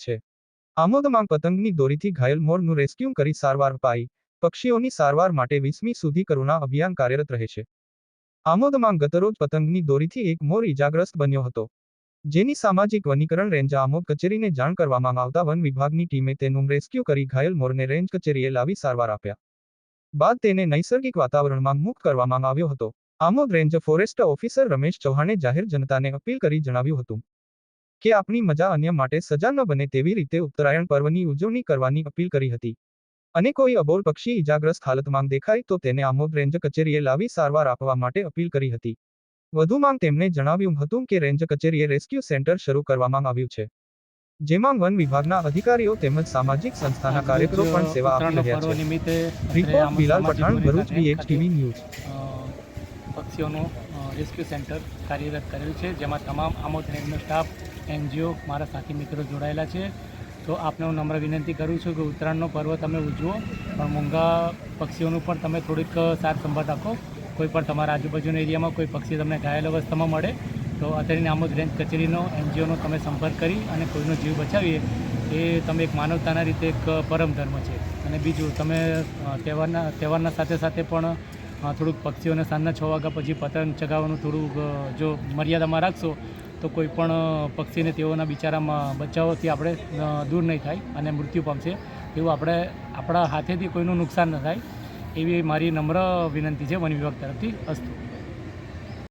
છે। આમોદમાં પતંગની દોરીથી ઘાયલ મોરનું રેસ્ક્યુ કરી સારવાર અપાઈ। પક્ષીઓની સારવાર માટે 20મી સુધી કરુણા અભિયાન કાર્યરત રહે છે। આમોદમાં ગતરોજ પતંગની દોરીથી એક મોર ઈજાગ્રસ્ત બન્યો હતો, જેની સામાજિક વનીકરણ રેન્જ આમોદ કચેરીને જાણ કરવામાં આવતા વન વિભાગની ટીમે તેનું રેસ્ક્યુ કરી ઘાયલ મોરને રેન્જ કચેરીએ લાવી સારવાર આપ્યા બાદ તેને નૈસર્ગિક વાતાવરણમાં મુક્ત કરવામાં આવ્યો હતો। Amod range forest officer Ramesh ચૌહાણે જાહેર જનતાને અપીલ કરી જણાવ્યું હતું કે આપણી મજા અન્ય માટે સજા ન બને તેવી રીતે ઉત્તરાયણ પર્વની ઉજવણી કરવાની અપીલ કરી હતી અને કોઈ અબોલ પક્ષી ઈજાગ્રસ્ત હાલતમાં દેખાય તો તેને આમોદ રેન્જ કચેરીએ લાવી સારવાર આપવા માટે અપીલ કરી હતી। વધુમાં તેમણે જણાવ્યું હતું કે રેન્જ કચેરીએ રેસ્ક્યુ સેન્ટર શરૂ કરવામાં આવ્યું છે, જેમાં વન વિભાગના અધિકારીઓ તેમજ સામાજિક સંસ્થાના કાર્યકરો પણ સેવા આપી રહ્યા છે। Report Bilal Pathan, Bharuch, BHTV news. પક્ષીઓનું રેસ્ક્યુ સેન્ટર કાર્યરત કરેલ છે, જેમાં તમામ આમોદ રેન્જનો સ્ટાફ, NGO, મારા સાથી મિત્રો જોડાયેલા છે। તો આપને હું નમ્ર વિનંતી કરું છું કે ઉત્તરાયણનો પર્વ તમે ઉજવો, પણ મૂંગા પક્ષીઓનું પણ તમે થોડીક સાર સંભાળ રાખો। કોઈ પણ તમારા આજુબાજુના એરિયામાં કોઈ પક્ષી તમને ઘાયલ અવસ્થામાં મળે તો અત્યારની આમોદ રેન્જ કચેરીનો, NGOનો તમે સંપર્ક કરી અને કોઈનો જીવ બચાવીએ એ તમે એક માનવતાના રીતે એક પરમ ધર્મ છે। અને બીજું, તમે તહેવારના સાથે સાથે પણ થોડુંક પક્ષીઓને સાંજના 6 વાગ્યા પછી પતંગ ચગાવવાનું થોડુંક જો મર્યાદામાં રાખશો તો કોઈ પણ પક્ષીને તેઓના બિચારામાં બચાવથી આપણે દૂર નહીં થાય અને મૃત્યુ પામશે, એવું આપણે આપણા હાથેથી કોઈનું નુકસાન ન થાય એવી મારી નમ્ર વિનંતી છે વન વિભાગ તરફથી। અસ્તુ।